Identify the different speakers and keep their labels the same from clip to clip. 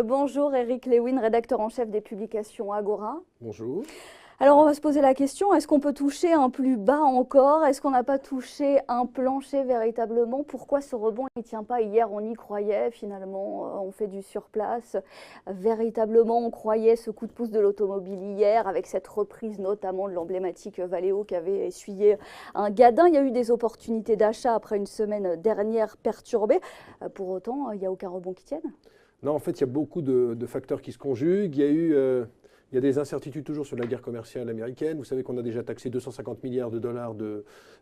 Speaker 1: Bonjour Eric Lewin, rédacteur en chef des publications Agora.
Speaker 2: Bonjour.
Speaker 1: Alors on va se poser la question, est-ce qu'on peut toucher un plus bas encore? Est-ce qu'on n'a pas touché un plancher véritablement? Pourquoi ce rebond ne tient pas? Hier on y croyait, finalement on fait du surplace. Véritablement on croyait ce coup de pouce de l'automobile hier avec cette reprise notamment de l'emblématique Valeo qui avait essuyé un gadin. Il y a eu des opportunités d'achat après une semaine dernière perturbée. Pour autant, il n'y a aucun rebond qui tienne?
Speaker 2: Non, en fait, il y a beaucoup de facteurs qui se conjuguent. Il y a des incertitudes toujours sur la guerre commerciale américaine. Vous savez qu'on a déjà taxé 250 milliards de dollars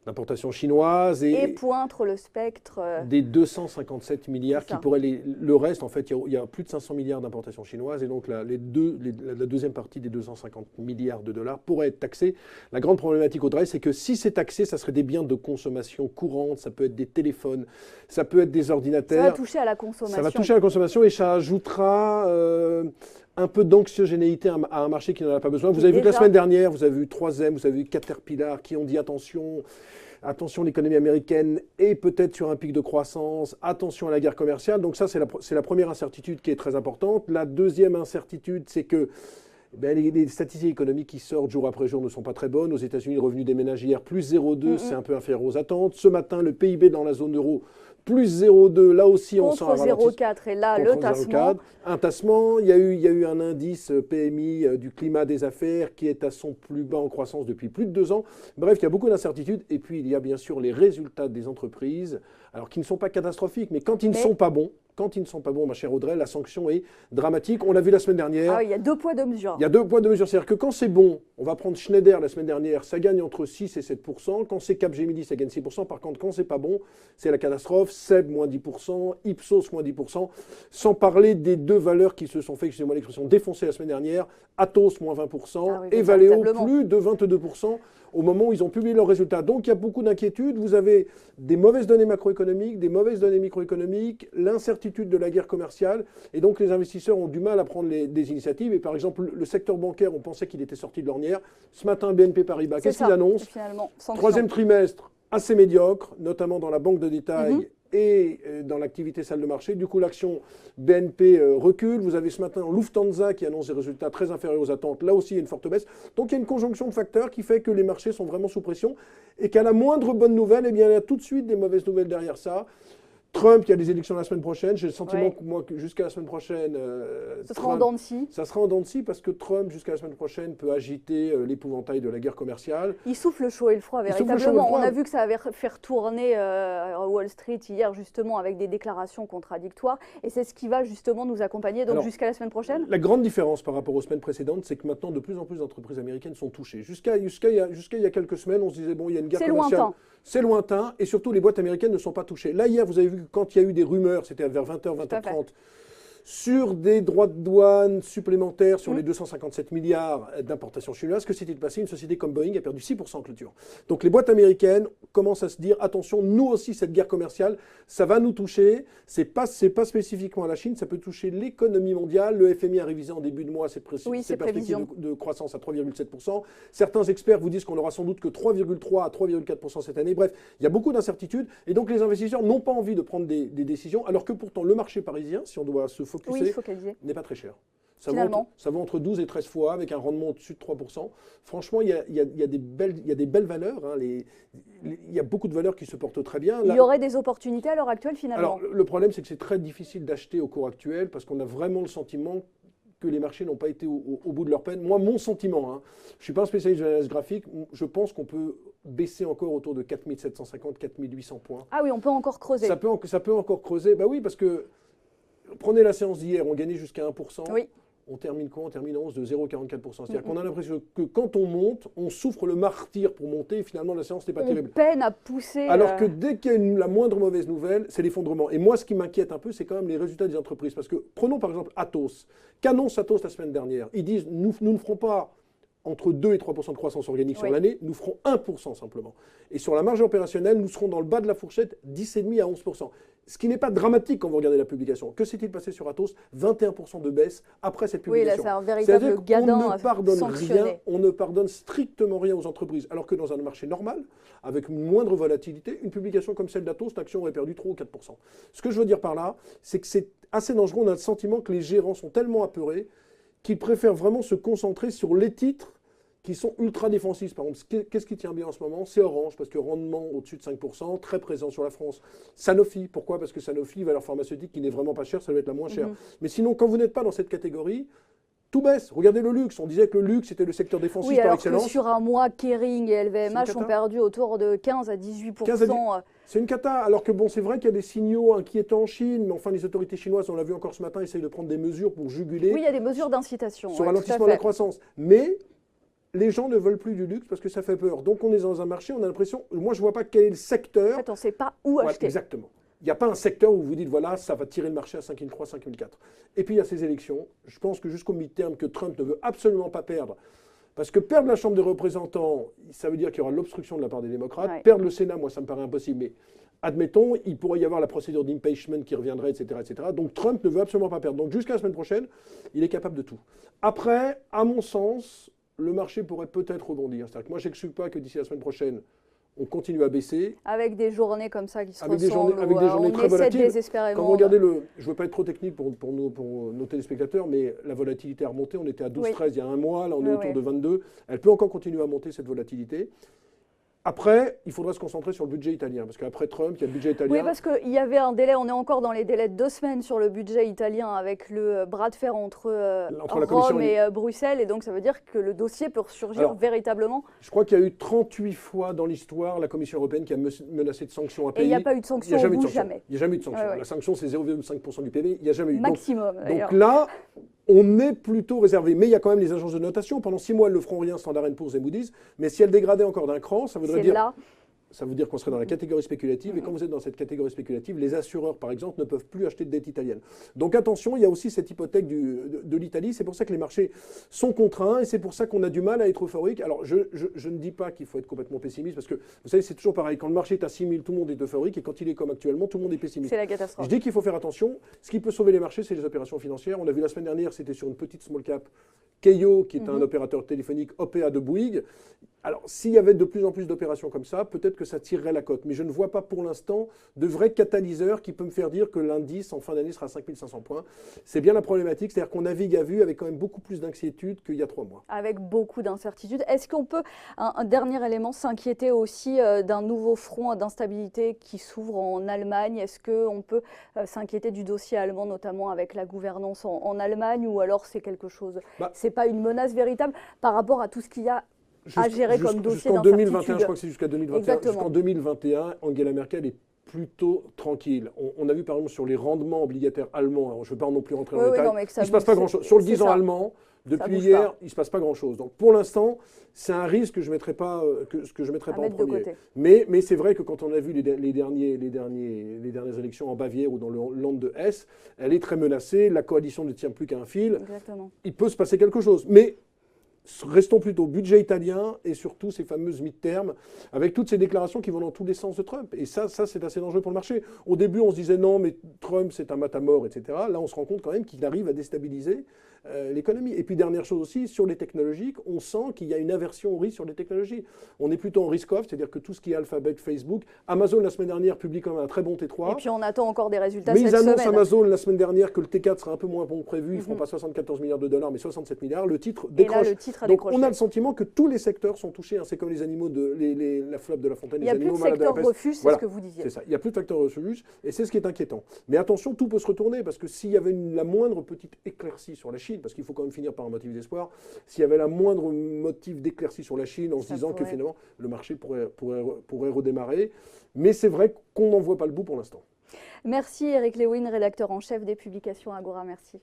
Speaker 2: d'importations chinoises.
Speaker 1: Et pointre le spectre
Speaker 2: des 257 milliards qui pourraient... Le reste, en fait, il y a plus de 500 milliards d'importations chinoises. Et donc, la deuxième partie des 250 milliards de dollars pourrait être taxée. La grande problématique, Audrey, c'est que si c'est taxé, ça serait des biens de consommation courante. Ça peut être des téléphones, ça peut être des ordinateurs.
Speaker 1: Ça va toucher à la consommation.
Speaker 2: Ça va toucher à la consommation et ça ajoutera... un peu d'anxiogénéité à un marché qui n'en a pas besoin. Vous avez vu que la semaine dernière, vous avez vu 3M, vous avez vu Caterpillar qui ont dit attention, l'économie américaine est peut-être sur un pic de croissance, attention à la guerre commerciale. Donc ça, c'est la première incertitude qui est très importante. La deuxième incertitude, c'est que les statistiques économiques qui sortent jour après jour ne sont pas très bonnes. Aux États-Unis, le revenu des ménages hier, plus 0,2, c'est un peu inférieur aux attentes. Ce matin, le PIB dans la zone euro, plus 0,2, là aussi on sent un ralentissement.
Speaker 1: Contre 0,4 et là le tassement.
Speaker 2: Un tassement, il y a eu un indice PMI du climat des affaires qui est à son plus bas en croissance depuis plus de 2 ans. Bref, il y a beaucoup d'incertitudes. Et puis il y a bien sûr les résultats des entreprises, alors qui ne sont pas catastrophiques, mais quand ils ne sont pas bons, ma chère Audrey, la sanction est dramatique. On l'a vu la semaine dernière.
Speaker 1: Ah oui, il y a 2 poids, 2 mesures.
Speaker 2: Il y a 2 poids, 2 mesures. C'est-à-dire que quand c'est bon, on va prendre Schneider la semaine dernière, ça gagne entre 6 et 7%. Quand c'est Capgemini, ça gagne 6%. Par contre, quand c'est pas bon, c'est la catastrophe. SEB, moins 10%. Ipsos, moins 10%. Sans parler des 2 valeurs qui se sont fait, excusez-moi l'expression, défoncer la semaine dernière. Atos, moins 20%. Et Valeo, plus de 22%. Au moment où ils ont publié leurs résultats. Donc il y a beaucoup d'inquiétudes. Vous avez des mauvaises données macroéconomiques, des mauvaises données microéconomiques, l'incertitude de la guerre commerciale. Et donc les investisseurs ont du mal à prendre des initiatives. Et par exemple, le secteur bancaire, on pensait qu'il était sorti de l'ornière. Ce matin, BNP Paribas, qu'est-ce qu'il annonce? Troisième trimestre, assez médiocre, notamment dans la banque de détail. Et dans l'activité salle de marché. Du coup, l'action BNP recule. Vous avez ce matin Lufthansa qui annonce des résultats très inférieurs aux attentes. Là aussi, il y a une forte baisse. Donc, il y a une conjonction de facteurs qui fait que les marchés sont vraiment sous pression et qu'à la moindre bonne nouvelle, eh bien, il y a tout de suite des mauvaises nouvelles derrière ça. Trump, il y a des élections la semaine prochaine. J'ai le sentiment que moi, jusqu'à la semaine prochaine...
Speaker 1: Ce sera en dents de scie.
Speaker 2: Ça sera en dents de scie parce que Trump, jusqu'à la semaine prochaine, peut agiter l'épouvantail de la guerre commerciale.
Speaker 1: Il souffle le chaud et le froid, véritablement. On a vu que ça avait fait retourner Wall Street hier, justement, avec des déclarations contradictoires. Et c'est ce qui va, justement, nous accompagner jusqu'à la semaine prochaine.
Speaker 2: La grande différence par rapport aux semaines précédentes, c'est que maintenant, de plus en plus d'entreprises américaines sont touchées. Jusqu'à il y a quelques semaines, on se disait, bon, il y a une guerre commerciale. C'est lointain et surtout les boîtes américaines ne sont pas touchées. Là, hier, vous avez vu que quand il y a eu des rumeurs, c'était vers 20h, 20h30, sur des droits de douane supplémentaires sur les 257 milliards d'importations chinoises, que s'est-il passé? Une société comme Boeing a perdu 6% en clôture. Donc les boîtes américaines commencent à se dire, attention, nous aussi, cette guerre commerciale, ça va nous toucher. C'est pas spécifiquement à la Chine, ça peut toucher l'économie mondiale. Le FMI a révisé en début de mois ses perspectives de croissance à 3,7%. Certains experts vous disent qu'on n'aura sans doute que 3,3 à 3,4% cette année. Bref, il y a beaucoup d'incertitudes. Et donc les investisseurs n'ont pas envie de prendre des décisions, alors que pourtant le marché parisien, si on doit se focaliser, n'est pas très cher. Ça va entre 12 et 13 fois, avec un rendement au-dessus de 3%. Franchement, il y a des belles valeurs. Hein. Il y a beaucoup de valeurs qui se portent très bien.
Speaker 1: Il y aurait des opportunités à l'heure actuelle, finalement?
Speaker 2: Alors, le problème, c'est que c'est très difficile d'acheter au cours actuel, parce qu'on a vraiment le sentiment que les marchés n'ont pas été au bout de leur peine. Moi, mon sentiment, hein, je ne suis pas un spécialiste de l'analyse graphique, je pense qu'on peut baisser encore autour de 4750, 4800 points.
Speaker 1: Ah oui, on peut encore creuser.
Speaker 2: Ça peut encore creuser. Bah oui, parce que prenez la séance d'hier, on gagnait jusqu'à 1%.
Speaker 1: Oui.
Speaker 2: On termine quoi? On termine en hausse de 0,44%. C'est-à-dire qu'on a l'impression que quand on monte, on souffre le martyre pour monter et finalement la séance n'est pas terrible.
Speaker 1: On peine à pousser.
Speaker 2: Alors que dès qu'il y a la moindre mauvaise nouvelle, c'est l'effondrement. Et moi, ce qui m'inquiète un peu, c'est quand même les résultats des entreprises. Parce que prenons par exemple Atos. Qu'annonce Atos la semaine dernière? Ils disent, nous ne ferons pas entre 2 et 3% de croissance organique sur
Speaker 1: Oui.
Speaker 2: l'année, nous ferons 1% simplement. Et sur la marge opérationnelle, nous serons dans le bas de la fourchette, 10,5 à 11%. Ce qui n'est pas dramatique quand vous regardez la publication. Que s'est-il passé sur Atos? 21% de baisse après cette
Speaker 1: Oui, là,
Speaker 2: publication.
Speaker 1: c'est un
Speaker 2: C'est-à-dire
Speaker 1: véritable gadin
Speaker 2: qu'on ne
Speaker 1: à
Speaker 2: pardonne
Speaker 1: sanctionner.
Speaker 2: rien, on ne pardonne strictement rien aux entreprises. Alors que dans un marché normal, avec une moindre volatilité, une publication comme celle d'Atos, l'action aurait perdu 3 ou 4%. Ce que je veux dire par là, c'est que c'est assez dangereux. On a le sentiment que les gérants sont tellement apeurés qu'ils préfèrent vraiment se concentrer sur les titres qui sont ultra défensifs. Par exemple, qu'est-ce qui tient bien en ce moment? C'est Orange, parce que rendement au-dessus de 5%, très présent sur la France. Sanofi, pourquoi? Parce que Sanofi, valeur pharmaceutique qui n'est vraiment pas chère, ça doit être la moins chère. Mais sinon, quand vous n'êtes pas dans cette catégorie, tout baisse. Regardez le luxe. On disait que le luxe était le secteur défensif
Speaker 1: Oui,
Speaker 2: par
Speaker 1: alors
Speaker 2: excellence.
Speaker 1: que sur un mois, Kering et
Speaker 2: C'est
Speaker 1: LVMH
Speaker 2: une
Speaker 1: ont
Speaker 2: cata.
Speaker 1: perdu autour de 15 à 18%.
Speaker 2: 15 à 10. C'est une cata. Alors que bon, c'est vrai qu'il y a des signaux inquiétants en Chine, mais enfin, les autorités chinoises, on l'a vu encore ce matin, essayent de prendre des mesures pour juguler
Speaker 1: Oui, il y a des mesures d'incitation.
Speaker 2: sur
Speaker 1: ouais,
Speaker 2: ralentissement
Speaker 1: tout
Speaker 2: de
Speaker 1: à
Speaker 2: la
Speaker 1: fait.
Speaker 2: croissance. Mais les gens ne veulent plus du luxe parce que ça fait peur. Donc on est dans un marché, on a l'impression, moi je ne vois pas quel est le secteur.
Speaker 1: En fait, on ne sait pas où
Speaker 2: Voilà,
Speaker 1: acheter.
Speaker 2: exactement. Il n'y a pas un secteur où vous dites, voilà, ça va tirer le marché à 5003, 5004. Et puis il y a ces élections. Je pense que jusqu'au mi-terme, que Trump ne veut absolument pas perdre. Parce que perdre la Chambre des représentants, ça veut dire qu'il y aura l'obstruction de la part des démocrates.
Speaker 1: Ouais.
Speaker 2: Perdre le Sénat, moi, ça me paraît impossible. Mais admettons, il pourrait y avoir la procédure d'impeachment qui reviendrait, etc., etc. Donc Trump ne veut absolument pas perdre. Donc jusqu'à la semaine prochaine, il est capable de tout. Après, à mon sens, le marché pourrait peut-être rebondir. C'est-à-dire que moi, je n'exclus pas que d'ici la semaine prochaine, on continue à baisser.
Speaker 1: Avec des journées comme ça qui se
Speaker 2: Avec
Speaker 1: ressemblent.
Speaker 2: des journées
Speaker 1: on
Speaker 2: très
Speaker 1: essaie
Speaker 2: volatiles.
Speaker 1: désespérément.
Speaker 2: Quand vous regardez je ne veux pas être trop technique pour nos téléspectateurs, mais la volatilité a remonté. On était à 12-13
Speaker 1: Oui.
Speaker 2: il y a un mois, là on est
Speaker 1: Oui,
Speaker 2: autour
Speaker 1: oui.
Speaker 2: de 22. Elle peut encore continuer à monter cette volatilité. Après, il faudra se concentrer sur le budget italien, parce qu'après Trump, il y a le budget italien.
Speaker 1: Oui, parce qu'il y avait un délai, on est encore dans les délais de 2 semaines sur le budget italien avec le bras de fer entre
Speaker 2: Entre la Commission
Speaker 1: Rome
Speaker 2: et-
Speaker 1: et Bruxelles, et donc ça veut dire que le dossier peut ressurgir
Speaker 2: Alors,
Speaker 1: véritablement.
Speaker 2: Je crois qu'il y a eu 38 fois dans l'histoire la Commission européenne qui a menacé de sanctions à
Speaker 1: Et
Speaker 2: pays.
Speaker 1: il n'y a pas eu de
Speaker 2: Il n'y
Speaker 1: sanction
Speaker 2: a
Speaker 1: au
Speaker 2: jamais eu
Speaker 1: bout,
Speaker 2: de sanction.
Speaker 1: jamais.
Speaker 2: Il n'y a jamais eu de sanction.
Speaker 1: Ouais, ouais.
Speaker 2: La sanction, c'est 0,5% du PIB. Il n'y a jamais eu.
Speaker 1: Maximum, d'ailleurs.
Speaker 2: Donc là, on est plutôt réservé. Mais il y a quand même les agences de notation. Pendant 6 mois, elles ne feront rien, Standard & Poor's et Moody's. Mais si elles dégradaient encore d'un cran, ça voudrait
Speaker 1: C'est
Speaker 2: dire...
Speaker 1: là.
Speaker 2: Ça veut dire qu'on serait dans la catégorie spéculative. Et quand vous êtes dans cette catégorie spéculative, les assureurs, par exemple, ne peuvent plus acheter de dette italienne. Donc attention, il y a aussi cette hypothèque de l'Italie. C'est pour ça que les marchés sont contraints et c'est pour ça qu'on a du mal à être euphorique. Alors je ne dis pas qu'il faut être complètement pessimiste parce que, vous savez, c'est toujours pareil. Quand le marché est à 6 000, tout le monde est euphorique. Et quand il est comme actuellement, tout le monde est pessimiste.
Speaker 1: C'est la catastrophe.
Speaker 2: Je dis qu'il faut faire attention. Ce qui peut sauver les marchés, c'est les opérations financières. On a vu la semaine dernière, c'était sur une petite small cap, Keio, qui est un opérateur téléphonique OPA de Bouygues. Alors, s'il y avait de plus en plus d'opérations comme ça, peut-être que ça tirerait la cote. Mais je ne vois pas pour l'instant de vrai catalyseur qui peut me faire dire que l'indice en fin d'année sera à 5500 points. C'est bien la problématique, c'est-à-dire qu'on navigue à vue avec quand même beaucoup plus d'inquiétude qu'il y a 3 mois.
Speaker 1: Avec beaucoup d'incertitudes. Est-ce qu'on peut, un dernier élément, s'inquiéter aussi d'un nouveau front d'instabilité qui s'ouvre en Allemagne? Est-ce qu'on peut s'inquiéter du dossier allemand, notamment avec la gouvernance en Allemagne, ou alors c'est quelque chose, c'est pas une menace véritable par rapport à tout ce qu'il y a à gérer comme dossier
Speaker 2: Jusqu'en 2021, je crois que c'est jusqu'à 2021.
Speaker 1: Exactement.
Speaker 2: Jusqu'en 2021, Angela Merkel est plutôt tranquille. On a vu par exemple sur les rendements obligataires allemands, alors je ne veux pas non plus rentrer dans le détail, il ne se passe pas grand-chose. Sur le 10 ans allemand, depuis hier, il ne se passe pas grand-chose. Donc pour l'instant, c'est un risque que je ne mettrai pas, en premier. Mais c'est vrai que quand on a vu les dernières élections en Bavière ou dans le Land de Hesse, elle est très menacée, la coalition ne tient plus qu'à un fil.
Speaker 1: Exactement.
Speaker 2: Il peut se passer quelque chose. Mais restons plutôt budget italien et surtout ces fameuses mid-term avec toutes ces déclarations qui vont dans tous les sens de Trump. Et ça c'est assez dangereux pour le marché. Au début, on se disait non, mais Trump, c'est un matamor, etc. Là, on se rend compte quand même qu'il arrive à déstabiliser l'économie. Et puis, dernière chose aussi, sur les technologiques, on sent qu'il y a une aversion au risque sur les technologies. On est plutôt en risk-off, c'est-à-dire que tout ce qui est Alphabet, Facebook, Amazon, la semaine dernière, publie quand même un très bon T3.
Speaker 1: Et puis, on attend encore des résultats
Speaker 2: mais
Speaker 1: cette
Speaker 2: ils annoncent
Speaker 1: semaine.
Speaker 2: Amazon la semaine dernière que le T4 sera un peu moins bon que prévu. Ils ne feront pas 74 milliards de dollars, mais 67 milliards. Le titre décroche.
Speaker 1: Et là, le titre a
Speaker 2: Donc,
Speaker 1: décroché.
Speaker 2: on a le sentiment que tous les secteurs sont touchés. Hein. C'est comme les animaux, la flotte de La Fontaine, les animaux malades de la peste.
Speaker 1: Il n'y a plus de secteur refuge, c'est ce que vous disiez.
Speaker 2: C'est ça. Il n'y a plus de facteur refuge et c'est ce qui est inquiétant. Mais attention, tout peut se retourner parce que s'il y avait la moindre petite éclaircie sur la Chine, parce qu'il faut quand même finir par un motif d'espoir, s'il y avait la moindre motif d'éclaircie sur la Chine en se disant que finalement le marché pourrait redémarrer. Mais c'est vrai qu'on n'en voit pas le bout pour l'instant.
Speaker 1: Merci Eric Lewin, rédacteur en chef des publications Agora. Merci.